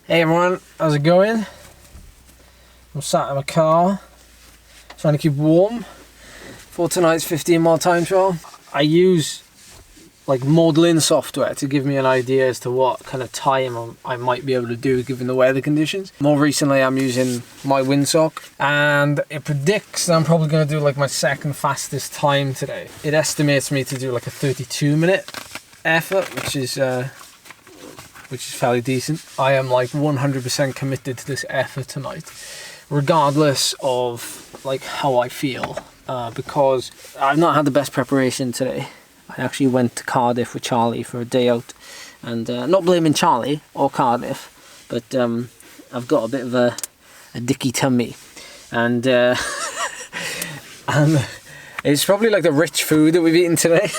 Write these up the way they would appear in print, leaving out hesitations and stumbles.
Hey everyone, how's it going? I'm sat in my car trying to keep warm for tonight's 15-mile time trial. I use like modelling software to give me an idea as to what kind of time I might be able to do given the weather conditions. More recently I'm using my windsock and it predicts that I'm probably going to do like my second fastest time today. It estimates me to do like a 32-minute effort, which is fairly decent. I am like 100% committed to this effort tonight, regardless of like how I feel, because I've not had the best preparation today. I actually went to Cardiff with Charlie for a day out, and not blaming Charlie or Cardiff, but I've got a bit of a dicky tummy, and and it's probably like the rich food that we've eaten today.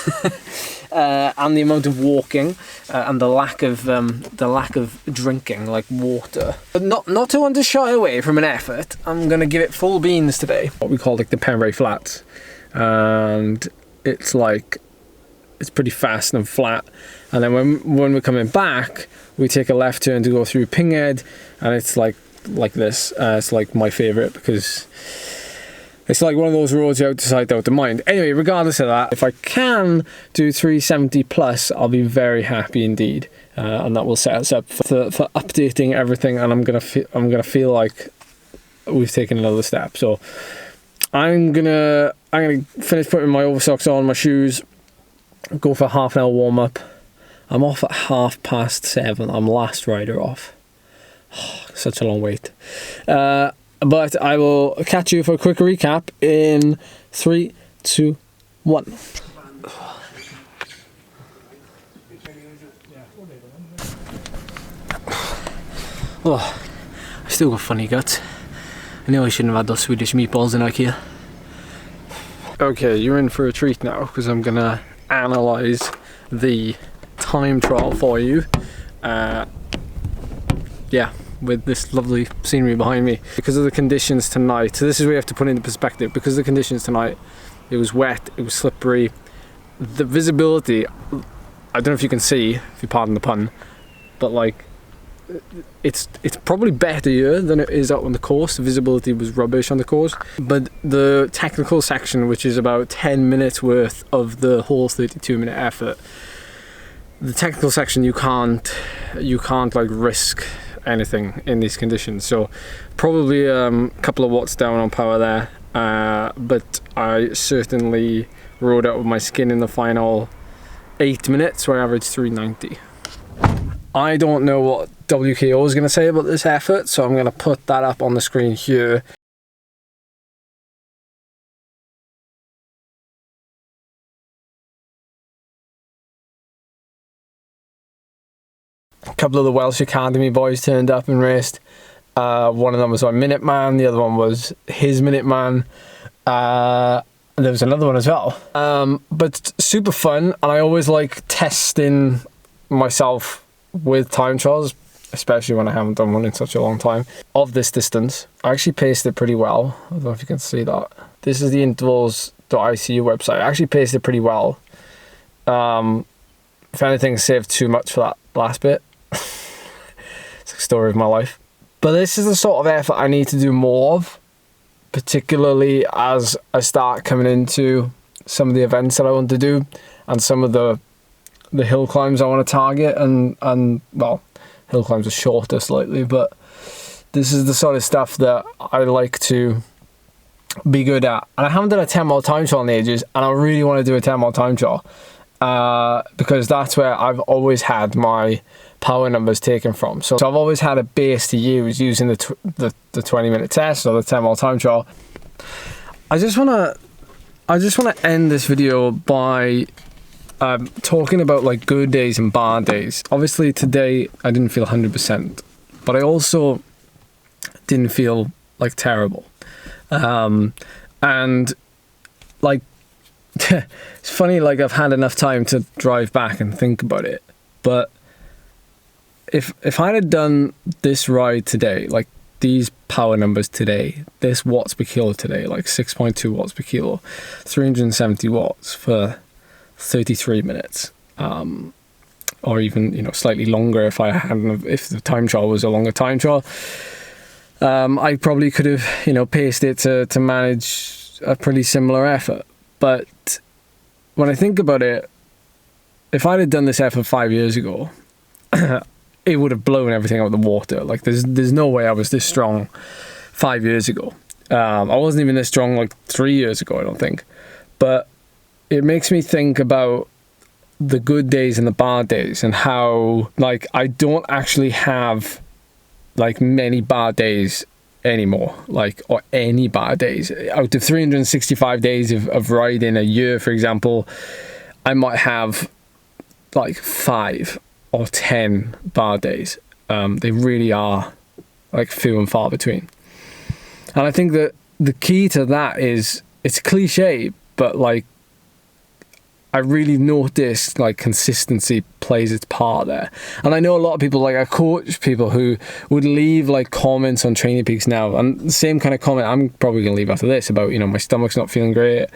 And the amount of walking and the lack of drinking, like water. But not to want to shy away from an effort, I'm gonna give it full beans today. What we call like the Pembrey Flats, and it's pretty fast and flat. And then when we're coming back, we take a left turn to go through Pinghead, and it's like this. It's like my favourite because it's like one of those roads you out to sight, out to mind. Anyway, regardless of that, if I can do 370 plus, I'll be very happy indeed, and that will set us up for updating everything. And I'm gonna feel like we've taken another step. So I'm gonna finish putting my oversocks on, my shoes, go for a half an hour warm up. I'm off at 7:30. I'm last rider off. Such a long wait. But I will catch you for a quick recap in 3, 2, 1. Oh, I still got funny guts. I know I shouldn't have had those Swedish meatballs in IKEA. Okay, you're in for a treat now because I'm gonna analyse the time trial for you. Yeah. With this lovely scenery behind me. Because of the conditions tonight, so this is where you have to put into perspective. Because of the conditions tonight, it was wet, it was slippery. The visibility, I don't know if you can see, if you pardon the pun, but like it's probably better here than it is out on the course. The visibility was rubbish on the course, but the technical section, which is about 10 minutes worth of the whole 32-minute effort, the technical section you can't like risk anything in these conditions. So probably a couple of watts down on power there, but I certainly rode out with my skin in the final 8 minutes where I averaged 390. I don't know what WKO is going to say about this effort, so I'm going to put that up on the screen here. A couple of the Welsh Academy boys turned up and raced. One of them was my Minute Man, the other one was his Minute Man. There was another one as well. But super fun, and I always like testing myself with time trials, especially when I haven't done one in such a long time. Of this distance, I actually paced it pretty well. I don't know if you can see that. This is the intervals.icu website. I actually paced it pretty well. If anything, saved too much for that last bit. It's the story of my life. But this is the sort of effort I need to do more of, particularly as I start coming into some of the events that I want to do and some of the hill climbs I want to target, and well, hill climbs are shorter slightly, but this is the sort of stuff that I like to be good at. And I haven't done a 10-mile time trial in ages, and I really want to do a 10-mile time trial, because that's where I've always had my power numbers taken from. So I've always had a base to use using the 20-minute test or the 10-mile time trial. I just want to end this video by talking about like good days and bad days. Obviously today I didn't feel 100%, but I also didn't feel like terrible. And like it's funny, like I've had enough time to drive back and think about it, but if I had done this ride today, like these power numbers today, this watts per kilo today, like 6.2 watts per kilo, 370 watts for 33 minutes, or even, you know, slightly longer if the time trial was a longer time trial. I probably could have, you know, paced it to manage a pretty similar effort. But when I think about it, if I'd have done this effort 5 years ago, it would have blown everything out of the water. Like, there's no way I was this strong 5 years ago. I wasn't even this strong like 3 years ago, I don't think. But it makes me think about the good days and the bad days, and how, like, I don't actually have like many bad days anymore, like, or any bad days. Out of 365 days of riding a year, for example, I might have like 5 or 10 bad days. They really are like few and far between. And I think that the key to that is, it's cliche, but like, I really noticed like consistency plays its part there. And I know a lot of people, like, I coach people who would leave like comments on Training Peaks now, and the same kind of comment I'm probably gonna leave after this about, you know, my stomach's not feeling great,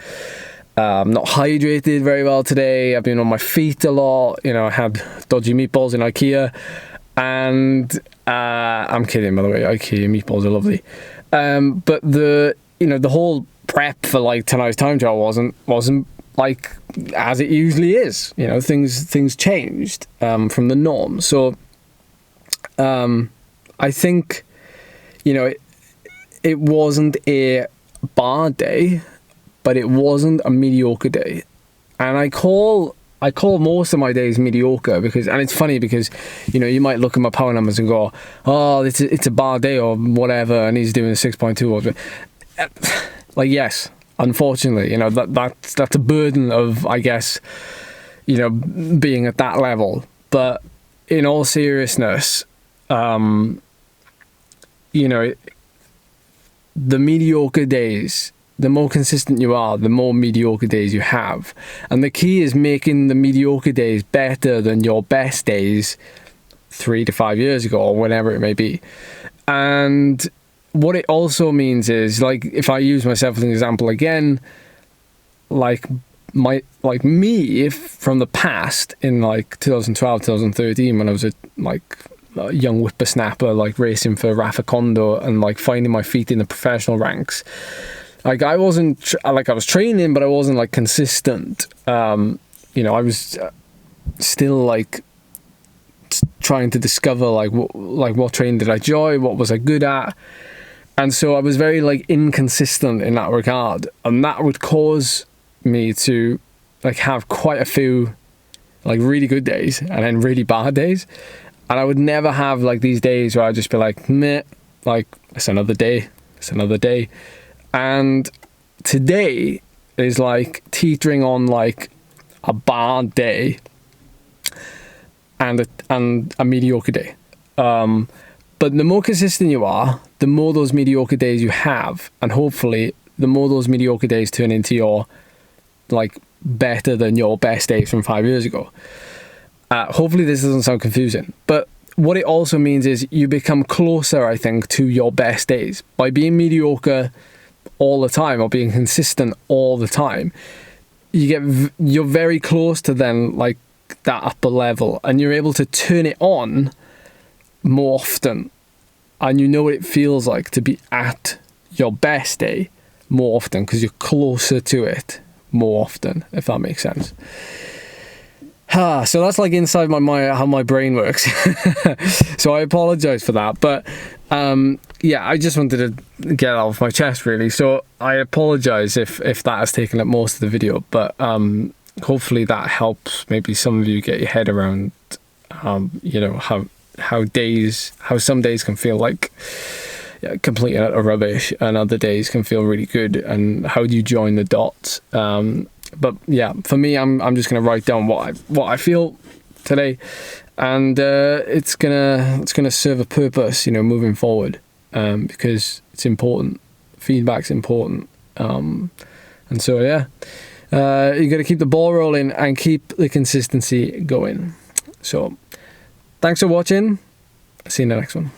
I'm not hydrated very well today, I've been on my feet a lot, you know, I had dodgy meatballs in IKEA, and I'm kidding, by the way, IKEA meatballs are lovely. But the, you know, the whole prep for like tonight's time trial wasn't like as it usually is. You know, things changed from the norm. So I think, you know, it wasn't a bad day, but it wasn't a mediocre day. And I call most of my days mediocre because, and it's funny because, you know, you might look at my power numbers and go, oh, it's a bad day or whatever, and he's doing a 6.2. Like, yes, unfortunately, you know, that's a burden of, I guess, you know, being at that level. But in all seriousness, you know, the mediocre days, the more consistent you are, the more mediocre days you have. And the key is making the mediocre days better than your best days 3 to 5 years ago, or whenever it may be. And what it also means is, like, if I use myself as an example again, like me, if from the past in like 2012, 2013, when I was a young whippersnapper, like racing for Rafa Kondo and like finding my feet in the professional ranks, like I wasn't I was training, but I wasn't like consistent. You know, I was still like trying to discover like what training did I enjoy, what was I good at. And so I was very like inconsistent in that regard, and that would cause me to like have quite a few like really good days and then really bad days. And I would never have like these days where I'd just be like, meh, like it's another day. And today is like teetering on like a bad day and a mediocre day. But the more consistent you are, the more those mediocre days you have, and hopefully the more those mediocre days turn into your like better than your best days from 5 years ago. Hopefully this doesn't sound confusing, but what it also means is you become closer, I think, to your best days by being mediocre all the time or being consistent all the time. You're very close to then like that upper level, and you're able to turn it on more often, and you know what it feels like to be at your best day more often because you're closer to it more often, if that makes sense. So that's like inside my mind how my brain works. So I apologize for that, but yeah, I just wanted to get it off my chest really. So I apologize if that has taken up most of the video, but hopefully that helps maybe some of you get your head around you know, how some days can feel like complete and utter rubbish, and other days can feel really good, and how do you join the dots. But yeah, for me, I'm just gonna write down what I feel today, and it's gonna serve a purpose, you know, moving forward, because it's important. Feedback's important, and so yeah, you got to keep the ball rolling and keep the consistency going. So thanks for watching. See you in the next one.